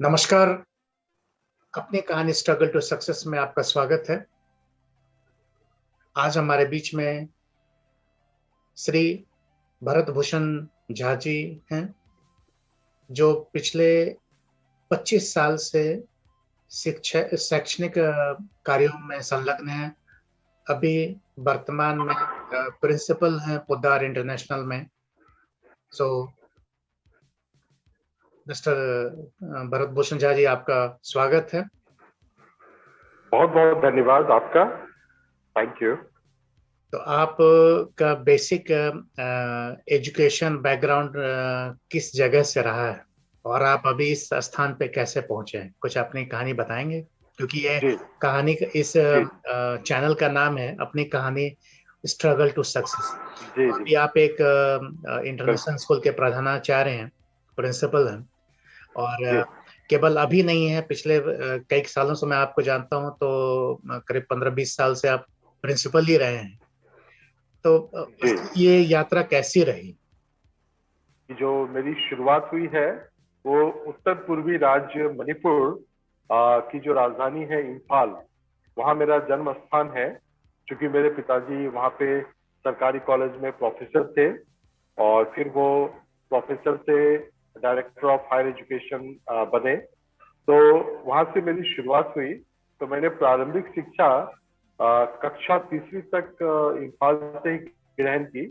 नमस्कार। अपनी कहानी स्ट्रगल टू सक्सेस में आपका स्वागत है। आज हमारे बीच में श्री भरत भूषण झा जी हैं, जो पिछले 25 साल से शैक्षणिक कार्यों में संलग्न हैं। अभी वर्तमान में प्रिंसिपल हैं पोद्दार इंटरनेशनल में। सो मिस्टर भरत भूषण झा जी, आपका स्वागत है। बहुत बहुत धन्यवाद आपका। Thank you. तो आप का बेसिक एजुकेशन बैकग्राउंड किस जगह से रहा है और आप अभी इस स्थान पे कैसे पहुंचे हैं? कुछ अपनी कहानी बताएंगे, क्योंकि ये जी कहानी इस जी चैनल का नाम है अपनी कहानी स्ट्रगल टू सक्सेस। जी तो जी अभी आप एक इंटरनेशनल बिल्कुल स्कूल के प्रधानाचार्य हैं, प्रिंसिपल हैं, और जी केवल अभी नहीं है, पिछले कई सालों से मैं आपको जानता हूं, तो करीब 15-20 साल से आप प्रिंसिपल ही रहे हैं। तो जी। ये यात्रा कैसी रही? जो मेरी शुरुआत हुई है वो उत्तर पूर्वी राज्य मणिपुर की जो राजधानी है इम्फाल, वहाँ मेरा जन्म स्थान है। क्योंकि मेरे पिताजी वहाँ पे सरकारी कॉलेज में प्रोफेसर थे और फिर वो प्रोफेसर से डायरेक्टर ऑफ हायर एजुकेशन बने। तो वहाँ से मेरी शुरुआत हुई। तो मैंने प्रारंभिक शिक्षा कक्षा तीसरी तक इम्फाल से ही ग्रहण की।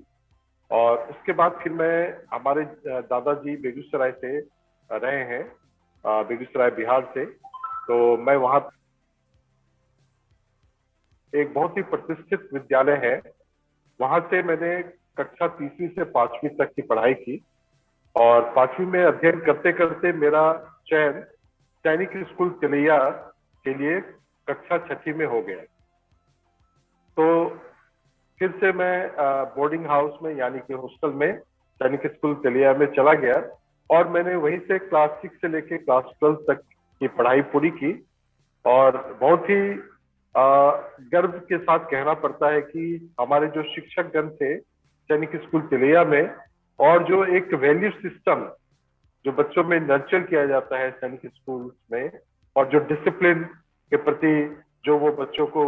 और उसके बाद फिर मैं हमारे दादाजी बेगूसराय से रहे हैं, बेगूसराय बिहार से। तो मैं वहाँ एक बहुत ही प्रतिष्ठित विद्यालय है, वहाँ से मैंने कक्षा तीसरी से पांचवी तक की पढ़ाई की। और पांचवी में अध्ययन करते करते मेरा चयन सैनिक स्कूल तिलैया के लिए कक्षा छठी में हो गया। तो फिर से मैं बोर्डिंग हाउस में यानी कि हॉस्टल में सैनिक स्कूल तिलैया में चला गया और मैंने वहीं से क्लास 6 से लेकर क्लास 12 तक की पढ़ाई पूरी की। और बहुत ही गर्व के साथ कहना पड़ता है कि हमारे जो शिक्षक गण थे सैनिक स्कूल तिलैया में, और जो एक वैल्यू सिस्टम जो बच्चों में नर्चर किया जाता है सैनिक स्कूल में, और जो डिसिप्लिन के प्रति जो वो बच्चों को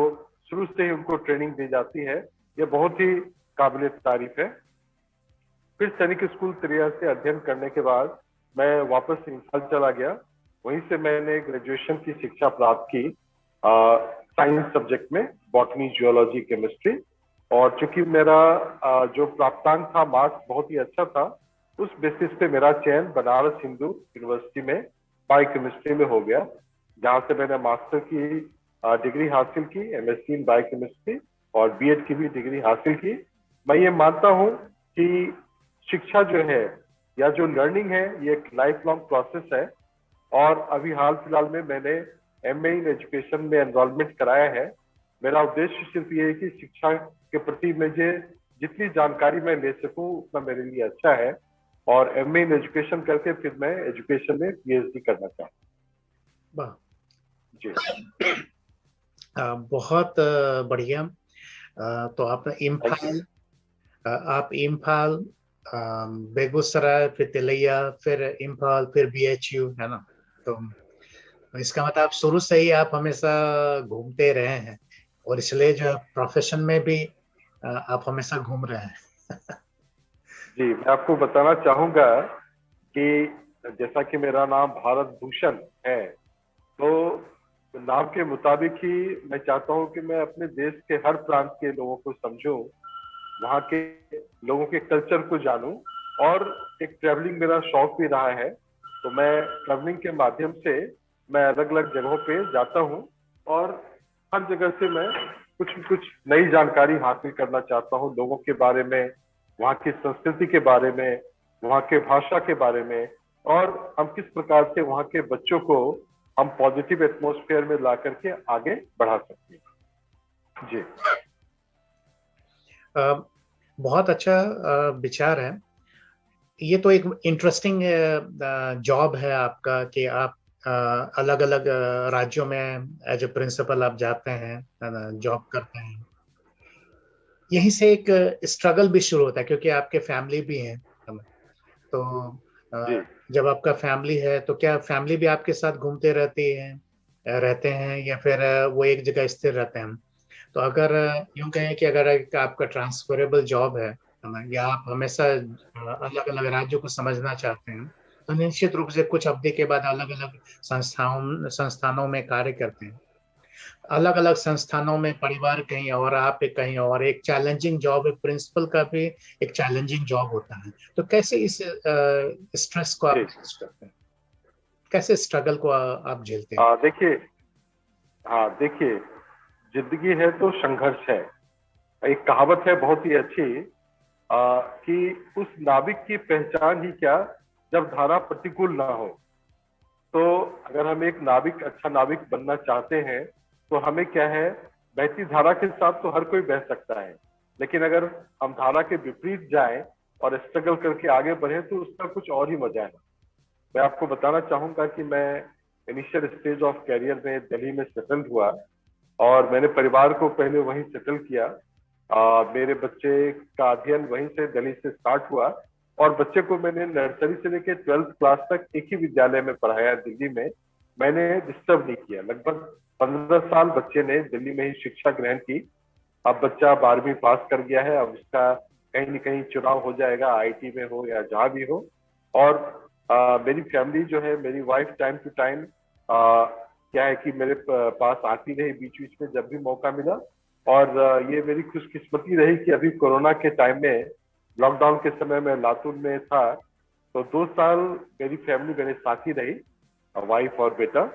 शुरू से ही उनको ट्रेनिंग दी जाती है, ये बहुत ही काबिल तारीफ है। फिर सैनिक स्कूल तिलैया से अध्ययन करने के बाद मैं वापस इम्फाल चला गया। वहीं से मैंने ग्रेजुएशन की शिक्षा प्राप्त की साइंस सब्जेक्ट में, बॉटनी, जियोलॉजी, केमिस्ट्री। और चूंकि मेरा जो प्राप्तांक था, मार्क्स बहुत ही अच्छा था, उस बेसिस पे मेरा चयन बनारस हिंदू यूनिवर्सिटी में बायोकेमिस्ट्री में हो गया, जहाँ से मैंने मास्टर की डिग्री हासिल की, एमएससी इन बायोकेमिस्ट्री, और बीएड की भी डिग्री हासिल की। मैं ये मानता हूँ कि शिक्षा जो है या जो लर्निंग है, ये एक लाइफ लॉन्ग प्रोसेस है। और अभी हाल फिलहाल में मैंने एमए इन एजुकेशन में एनरोलमेंट कराया है। मेरा उद्देश्य सिर्फ ये है कि शिक्षा के प्रति मुझे जितनी जानकारी मैं ले सकूं उतना मेरे लिए अच्छा है। और एमए इन एजुकेशन करके फिर मैं एजुकेशन में पीएचडी करना चाहता वाह, हूँ। जी बहुत बढ़िया। तो थैंक यू। आप इम्फाल, बेगूसराय, फिर तिलैया, फिर इम्फाल, फिर बीएचयू, है ना? तो इसका मतलब आप शुरू से ही आप हमेशा घूमते रहे हैं, और इसलिए जो प्रोफेशन में भी आप हमेशा घूम रहे हैं। जी, मैं आपको बताना चाहूंगा कि जैसा कि मेरा नाम भारत भूषण है, तो नाम के मुताबिक ही मैं चाहता हूं कि मैं अपने देश के हर प्रांत के लोगों को समझूं, वहाँ के लोगों के कल्चर को जानूं। और एक ट्रैवलिंग मेरा शौक भी रहा है, तो मैं ट्रैवलिंग के माध्यम से मैं अलग अलग जगहों पे जाता हूँ। और हर जगह से मैं कुछ कुछ नई जानकारी हासिल करना चाहता हूँ, लोगों के बारे में, वहाँ की संस्कृति के बारे में, वहाँ के भाषा के बारे में, और हम किस प्रकार से वहाँ के बच्चों को हम पॉजिटिव एटमॉस्फेयर में ला करके आगे बढ़ा सकते हैं। जी बहुत अच्छा विचार है। ये तो एक इंटरेस्टिंग जॉब है आपका, कि आप अलग अलग राज्यों में एज ए प्रिंसिपल आप जाते हैं, जॉब करते हैं। यहीं से एक स्ट्रगल भी शुरू होता है, क्योंकि आपके फैमिली भी हैं, है ना? तो जी जब आपका फैमिली है तो क्या फैमिली भी आपके साथ घूमते रहते हैं या फिर वो एक जगह स्थिर रहते हैं? तो अगर यूं कहें कि अगर आपका ट्रांसफरेबल जॉब है ना, या आप हमेशा अलग अलग राज्यों को समझना चाहते हैं, तो निश्चित रूप से कुछ अवधि के बाद अलग अलग संस्थानों में कार्य करते हैं। अलग अलग संस्थानों में परिवार कहीं और, आप एक कहीं और, एक चैलेंजिंग जॉब है, प्रिंसिपल का भी एक चैलेंजिंग जॉब होता है। तो कैसे इस स्ट्रेस को आप जी। मैनेज करते हैं? कैसे स्ट्रगल को आप झेलते हैं? देखिए, हाँ देखिए, जिंदगी है तो संघर्ष है। एक कहावत है बहुत ही अच्छी, कि उस नाविक की पहचान ही क्या जब धारा प्रतिकूल ना हो। तो अगर हम एक नाविक, अच्छा नाविक बनना चाहते हैं, तो हमें क्या है, बहती धारा के साथ तो हर कोई बह सकता है, लेकिन अगर हम धारा के विपरीत जाएं और स्ट्रगल करके आगे बढ़े तो उसका कुछ और ही मजा है। मैं आपको बताना चाहूंगा कि मैं इनिशियल स्टेज ऑफ कैरियर में दिल्ली में सेटल हुआ, और मैंने परिवार को पहले वहीं सेटल किया। मेरे बच्चे का अध्ययन वहीं से, दिल्ली से स्टार्ट हुआ, और बच्चे को मैंने नर्सरी से लेकर 12th क्लास तक एक ही विद्यालय में पढ़ाया दिल्ली में। मैंने डिस्टर्ब नहीं किया। लगभग 15 साल बच्चे ने दिल्ली में ही शिक्षा ग्रहण की। अब बच्चा 12वीं पास कर गया है, अब उसका कहीं न कहीं चुनाव हो जाएगा, आईटी में हो या जहां भी हो। और मेरी फैमिली जो है, मेरी वाइफ टाइम टू टाइम क्या है कि मेरे पास आती रही बीच बीच में जब भी मौका मिला। और ये मेरी खुशकिस्मती रही कि अभी कोरोना के टाइम में, लॉकडाउन के समय में लातूर में था, तो 2 साल मेरी फैमिली मेरे साथ ही रही, वाइफ और बेटा।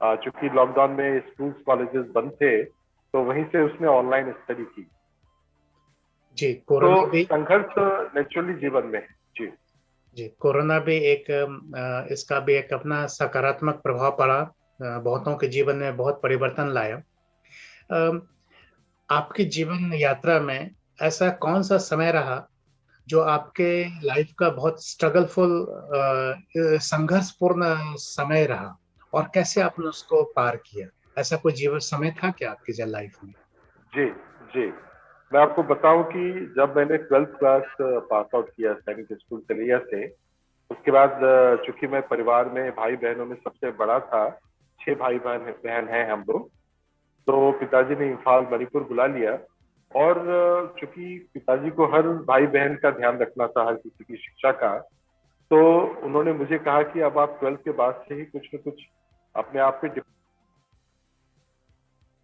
चूंकि लॉकडाउन में स्कूल कॉलेजेस बंद थे, तो वहीं से उसने ऑनलाइन स्टडी की। जी, तो कोरोना भी। संघर्ष नेचुरली जीवन में है। जी जी, कोरोना भी एक इसका भी एक अपना सकारात्मक प्रभाव पड़ा, बहुतों के जीवन में बहुत परिवर्तन लाया। अ, आपकी जीवन यात्रा में ऐसा कौन सा समय रहा जो आपके लाइफ का बहुत स्ट्रगलफुल, संघर्षपूर्ण समय रहा, और कैसे आपने उसको पार किया? ऐसा कोई जीवन समय था क्या आपकी लाइफ में? जी जी। मैं आपको बताऊं कि जब मैंने 12th क्लास पास आउट किया सैनिक स्कूल तलैया से, उसके बाद चूंकि मैं परिवार में भाई बहनों में सबसे बड़ा था, 6 भाई बहन हैं हम लोग, तो पिताजी ने इम्फाल मणिपुर बुला लिया। और चूंकि पिताजी को हर भाई बहन का ध्यान रखना था, हर किसी की शिक्षा का, तो उन्होंने मुझे कहा कि अब आप 12th के बाद से ही कुछ न कुछ अपने आप पे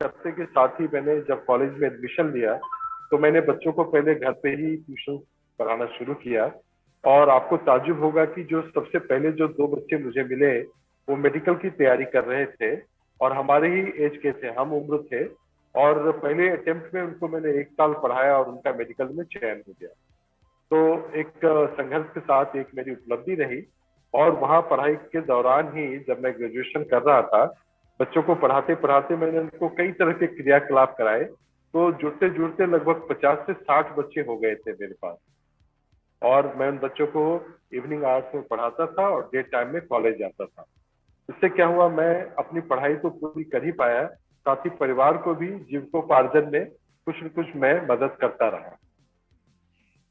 हफ्ते के साथ ही मैंने जब कॉलेज में एडमिशन लिया, तो मैंने बच्चों को पहले घर पे ही ट्यूशन पढ़ाना शुरू किया। और आपको ताज्जुब होगा कि जो सबसे पहले जो 2 बच्चे मुझे मिले, वो मेडिकल की तैयारी कर रहे थे, और हमारे ही एज के थे, हम उम्र थे। और पहले अटेम्प्ट में उनको मैंने 1 साल पढ़ाया और उनका मेडिकल में चयन हो गया। तो एक संघर्ष के साथ एक मेरी उपलब्धि रही। और वहाँ पढ़ाई के दौरान ही जब मैं ग्रेजुएशन कर रहा था, बच्चों को पढ़ाते पढ़ाते मैंने उनको कई तरह के क्रियाकलाप कराए, तो जुड़ते जुड़ते लगभग 50 से 60 बच्चे हो गए थे मेरे पास। और मैं उन बच्चों को इवनिंग आवर्स में पढ़ाता था और डे टाइम में कॉलेज जाता था। इससे क्या हुआ, मैं अपनी पढ़ाई तो पूरी कर ही पाया, साथ ही परिवार को भी जीविकोपार्जन में कुछ न कुछ मैं मदद करता रहा।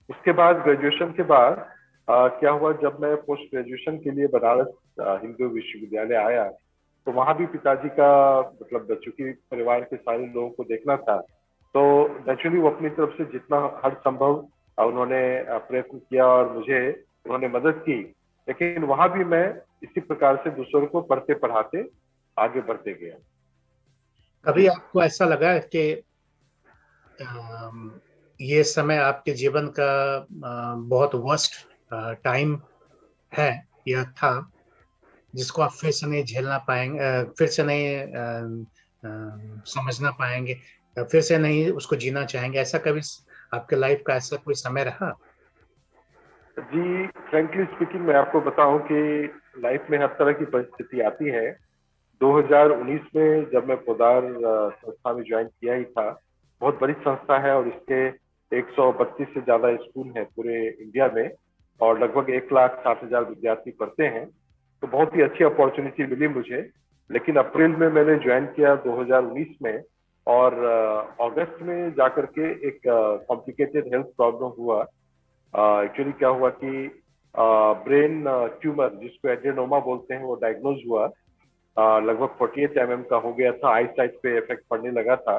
उसके बाद ग्रेजुएशन के बाद क्या हुआ, जब मैं पोस्ट ग्रेजुएशन के लिए बनारस हिंदू विश्वविद्यालय आया, तो वहां भी पिताजी का, मतलब चूंकि परिवार के सारे लोगों को देखना था, तो नेचुरली वो अपनी तरफ से जितना हर संभव उन्होंने प्रयत्न किया और मुझे उन्होंने मदद की। लेकिन वहां भी मैं इसी प्रकार से दूसरों को पढ़ते पढ़ाते आगे बढ़ते गया। कभी जी आपको ऐसा लगा कि ये समय आपके जीवन का बहुत वर्स्ट टाइम है या था, जिसको आप फिर से नहीं झेलना पाएंगे, फिर से नहीं समझना पाएंगे, फिर से नहीं उसको जीना चाहेंगे? ऐसा कभी आपके लाइफ का ऐसा कोई समय रहा? जी, फ्रेंकली स्पीकिंग मैं आपको बताऊं कि लाइफ में हर तरह की परिस्थिति आती है। 2019 में जब मैं पोदार संस्था में ज्वाइन किया ही था, बहुत बड़ी संस्था है और इसके 132 से ज्यादा स्कूल हैं पूरे इंडिया में, और लगभग 1,60,000 विद्यार्थी पढ़ते हैं। तो बहुत ही अच्छी अपॉर्चुनिटी मिली मुझे। लेकिन अप्रैल में मैंने ज्वाइन किया 2019 में, और अगस्त में जाकर के एक कॉम्प्लिकेटेड हेल्थ प्रॉब्लम हुआ। एक्चुअली क्या हुआ कि ब्रेन ट्यूमर जिसको एड्रेनोमा बोलते हैं वो डायग्नोज हुआ। लगभग 48 का हो गया था, आई साइट पे इफेक्ट पड़ने लगा था।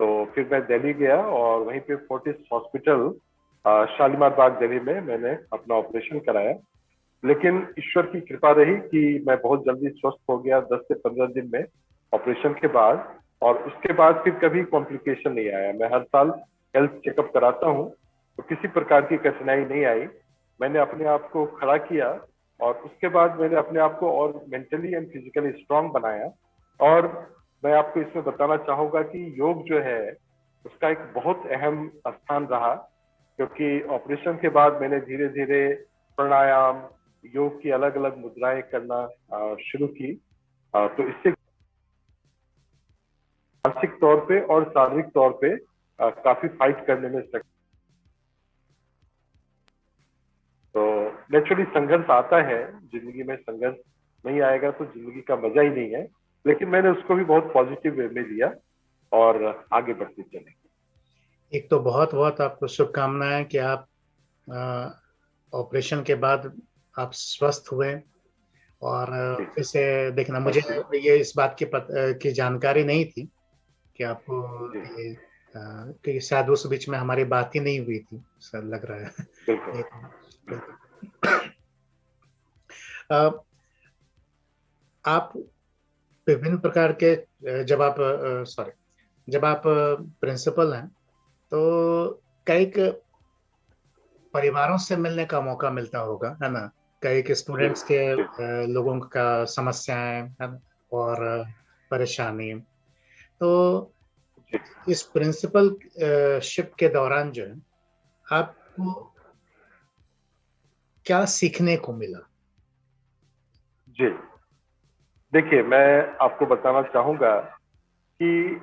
तो फिर मैं दिल्ली गया और वहीं पे फोर्टिस हॉस्पिटल शालीमार बाग दिल्ली में मैंने अपना ऑपरेशन कराया। लेकिन ईश्वर की कृपा रही कि मैं बहुत जल्दी स्वस्थ हो गया 10 से 15 दिन में ऑपरेशन के बाद। और उसके बाद फिर कभी कॉम्प्लिकेशन नहीं आया। मैं हर साल हेल्थ चेकअप कराता हूँ, तो किसी प्रकार की कठिनाई नहीं आई। मैंने अपने आप को खड़ा किया और उसके बाद मैंने अपने आप को और मेंटली एंड फिजिकली स्ट्रांग बनाया। और मैं आपको इसमें बताना चाहूंगा कि योग जो है उसका एक बहुत अहम स्थान रहा, क्योंकि ऑपरेशन के बाद मैंने धीरे धीरे प्राणायाम, योग की अलग अलग मुद्राएं करना शुरू की। तो इससे मानसिक तौर पे और शारीरिक तौर पे काफी फाइट करने में सक्षम। तो नेचुरली संघर्ष आता है जिंदगी में, संघर्ष नहीं आएगा तो जिंदगी का मजा ही नहीं है। लेकिन मैंने उसको भी बहुत पॉजिटिव वे में लिया और आगे बढ़ते चले। एक तो बहुत बहुत आपको शुभकामनाएं कि आप ऑपरेशन के बाद आप स्वस्थ हुए। और फिर से देखना, मुझे थैंक यू। ये इस बात की जानकारी नहीं थी कि आपको जी ये कि शायद उस बीच में हमारी बात ही नहीं हुई थी, शायद लग रहा है। बिल्कुल। ये बिल्कुल। अ, आप विभिन्न प्रकार के जब आप सॉरी जब आप प्रिंसिपल हैं तो कई परिवारों से मिलने का मौका मिलता होगा, है ना? कई के जी स्टूडेंट्स के जी लोगों का समस्याएं, है ना? और परेशानी। तो जी इस प्रिंसिपल शिप के दौरान जो है आपको क्या सीखने को मिला? जी। देखिए, मैं आपको बताना चाहूंगा कि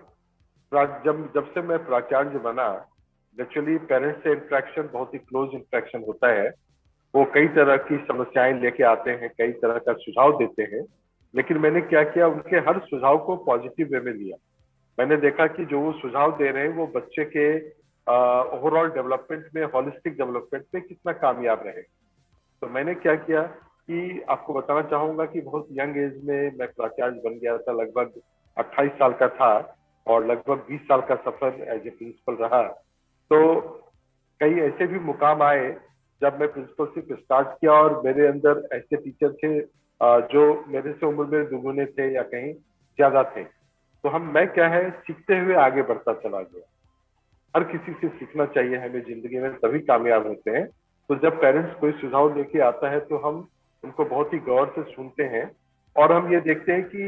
जब जब से मैं प्राचार्य बना, नेचुरली पेरेंट्स से इंटरेक्शन बहुत ही क्लोज इंटरेक्शन होता है। वो कई तरह की समस्याएं लेके आते हैं, कई तरह का सुझाव देते हैं। लेकिन मैंने क्या किया, उनके हर सुझाव को पॉजिटिव वे में लिया। मैंने देखा कि जो वो सुझाव दे रहे हैं वो बच्चे के ओवरऑल डेवलपमेंट में, होलिस्टिक डेवलपमेंट में कितना कामयाब रहे। तो मैंने क्या किया कि आपको बताना चाहूंगा कि बहुत यंग एज में मैं प्राचार्य बन गया था, लगभग 28 साल का था। और लगभग 20 साल का सफर एज ए प्रिंसिपल रहा। तो कई ऐसे भी मुकाम आए जब मैं प्रिंसिपलशिप स्टार्ट किया और मेरे अंदर ऐसे टीचर थे जो मेरे से उम्र में दुगुने थे या कहीं ज्यादा थे। तो मैं क्या है, सीखते हुए आगे बढ़ता चला गया। हर किसी से सीखना चाहिए हमें जिंदगी में, तभी कामयाब होते हैं। तो जब पेरेंट्स कोई सुझाव लेके आता है तो हम उनको बहुत ही गौर से सुनते हैं और हम ये देखते हैं कि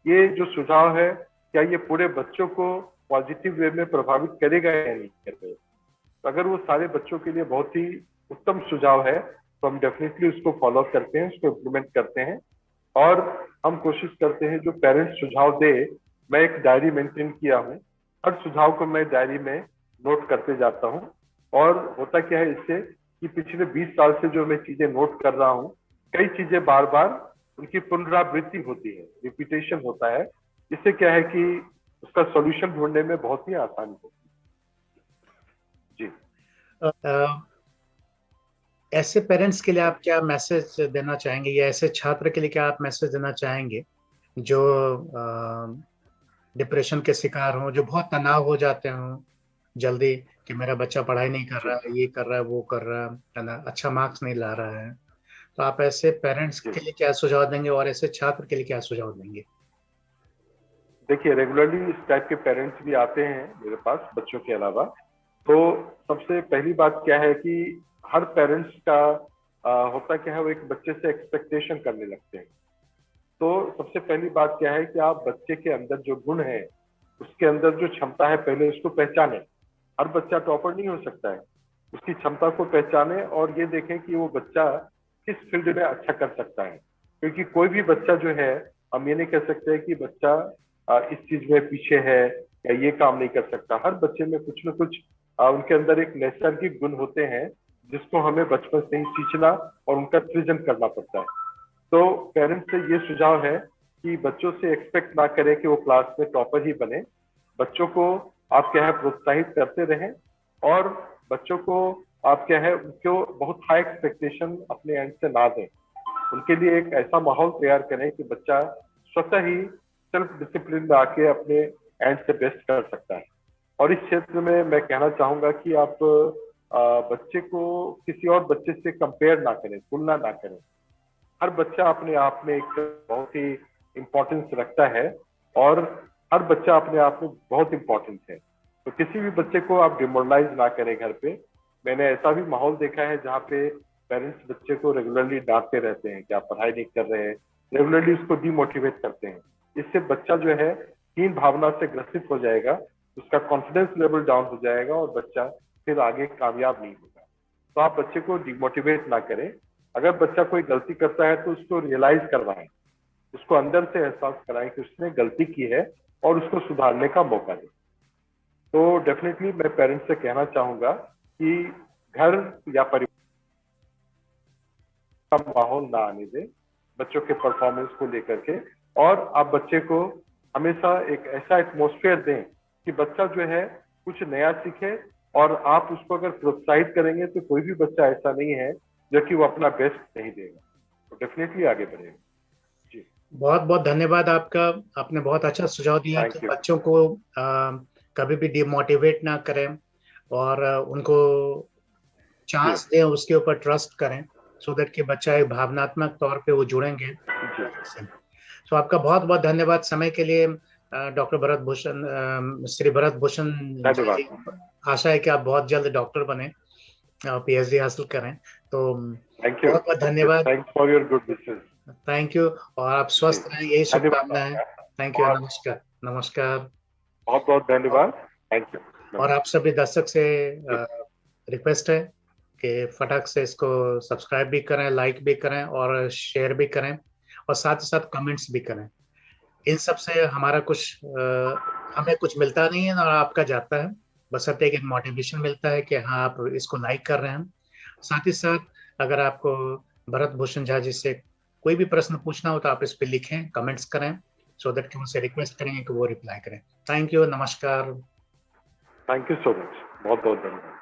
ये जो सुझाव है क्या ये पूरे बच्चों को पॉजिटिव वे में प्रभावित करेगा या नहीं करेगा। तो अगर वो सारे बच्चों के लिए बहुत ही उत्तम सुझाव है तो हम डेफिनेटली उसको फॉलो करते हैं, उसको इम्प्लीमेंट करते हैं। और हम कोशिश करते हैं जो पेरेंट्स सुझाव दे, मैं एक डायरी मेंटेन किया हूँ, हर सुझाव को मैं डायरी में नोट करते जाता हूँ। और होता क्या है इससे कि पिछले 20 साल से जो मैं चीजें नोट कर रहा हूँ, कई चीजें बार बार उनकी पुनरावृत्ति होती है, रिपीटेशन होता है। इससे क्या है कि उसका सॉल्यूशन ढूंढने में बहुत ही आसानी होती है। जी ऐसे पेरेंट्स के लिए आप क्या मैसेज देना चाहेंगे, या ऐसे छात्र के लिए क्या आप मैसेज देना चाहेंगे जो डिप्रेशन के शिकार हों, जो बहुत तनाव हो जाते हों जल्दी, कि मेरा बच्चा पढ़ाई नहीं कर जी रहा है, ये कर रहा है, वो कर रहा है ना, अच्छा मार्क्स नहीं ला रहा है। तो आप ऐसे पेरेंट्स जी। के लिए क्या सुझाव देंगे और ऐसे छात्र के लिए क्या सुझाव देंगे? देखिए, रेगुलरली इस टाइप के पेरेंट्स भी आते हैं मेरे पास बच्चों के अलावा। तो सबसे पहली बात क्या है कि हर पेरेंट्स का होता क्या है, वो एक बच्चे से एक्सपेक्टेशन करने लगते हैं। तो सबसे पहली बात क्या है कि आप बच्चे के अंदर जो गुण है, उसके अंदर जो क्षमता है, पहले उसको पहचाने। हर बच्चा टॉपर नहीं हो सकता है। उसकी क्षमता को पहचाने और ये देखें कि वो बच्चा किस फील्ड में अच्छा कर सकता है। क्योंकि कोई भी बच्चा जो है, हम ये नहीं कह सकते कि बच्चा इस चीज में पीछे है या ये काम नहीं कर सकता। हर बच्चे में कुछ न कुछ उनके अंदर एक नैसर्गिक गुण होते हैं जिसको हमें बचपन से ही सींचना और उनका सृजन करना पड़ता है। तो पेरेंट्स से ये सुझाव है कि बच्चों से एक्सपेक्ट ना करें कि वो क्लास में टॉपर ही बने। बच्चों को आप क्या है, प्रोत्साहित करते रहें और बच्चों को आप क्या है उनको बहुत हाई एक्सपेक्टेशन अपने एंड से ना दें। उनके लिए एक ऐसा माहौल तैयार करें कि बच्चा स्वतः ही सेल्फ डिसिप्लिन में आके अपने एंड से बेस्ट कर सकता है। और इस क्षेत्र में मैं कहना चाहूंगा कि आप बच्चे को किसी और बच्चे से कंपेयर ना करें, तुलना ना करें। हर बच्चा अपने आप में एक बहुत ही इम्पोर्टेंस रखता है और हर बच्चा अपने आप में बहुत इम्पोर्टेंट है। तो किसी भी बच्चे को आप डिमोरलाइज ना करें घर पे। मैंने ऐसा भी माहौल देखा है जहाँ पे पेरेंट्स बच्चे को रेगुलरली डांटते रहते हैं कि आप पढ़ाई नहीं कर रहे हैं, रेगुलरली उसको डिमोटिवेट करते हैं। इससे बच्चा जो है हीन भावना से ग्रसित हो जाएगा, उसका कॉन्फिडेंस लेवल डाउन हो जाएगा और बच्चा फिर आगे कामयाब नहीं होगा। तो आप बच्चे को डिमोटिवेट ना करें। अगर बच्चा कोई गलती करता है तो उसको रियलाइज करवाएं, उसको अंदर से एहसास कराएं कि उसने गलती की है और उसको सुधारने का मौका दें। तो डेफिनेटली मैं पेरेंट्स से कहना चाहूंगा कि घर या परिवार का माहौल ना आने दें बच्चों के परफॉर्मेंस को लेकर के, और आप बच्चे को हमेशा एक ऐसा एटमॉस्फेयर दें कि बच्चा जो है कुछ नया सीखे। और आप उसको अगर प्रोत्साहित करेंगे तो कोई भी बच्चा ऐसा नहीं है जो कि वो अपना बेस्ट नहीं देगा, तो डेफिनेटली आगे बढ़ेगा। जी, बहुत बहुत धन्यवाद आपका। आपने बहुत अच्छा सुझाव दिया कि थैंक यू। बच्चों को कभी भी डिमोटिवेट ना करें और उनको जी चांस दें, उसके ऊपर ट्रस्ट करें, सो दैट कि बच्चा एक भावनात्मक तौर पे वो जुड़ेंगे जी, से। तो आपका बहुत बहुत धन्यवाद समय के लिए डॉक्टर भरत भूषण, श्री भरत भूषण धन्यवाद। जी। आशा है कि आप बहुत जल्द डॉक्टर बने, पीएचडी हासिल करें। तो थैंक यू, बहुत बहुत धन्यवाद। Thanks for your good wishes. Thank you, और आप जी, स्वस्थ रहें, यही धन्यवाद शुभकामनाएं। आपका। थैंक यू, और नमस्कार। नमस्कार। बहुत बहुत और धन्यवाद। Thank you. और आप नमस्कार। सभी दर्शक से रिक्वेस्ट है कि फटाक से इसको सब्सक्राइब भी करें, लाइक भी करें और शेयर भी करें, और साथ ही साथ कमेंट्स भी करें। इन सब से हमारा कुछ हमें कुछ मिलता नहीं है और आपका जाता है, बशर्ते एक मोटिवेशन मिलता है कि हाँ आप इसको लाइक कर रहे हैं। साथ ही साथ अगर आपको भरत भूषण झा जी से कोई भी प्रश्न पूछना हो तो आप इस पे लिखें, कमेंट्स करें, सो दैट कि उनसे रिक्वेस्ट करेंगे कि वो रिप्लाई करें। थैंक यू, नमस्कार। थैंक यू सो मच, बहुत बहुत धन्यवाद।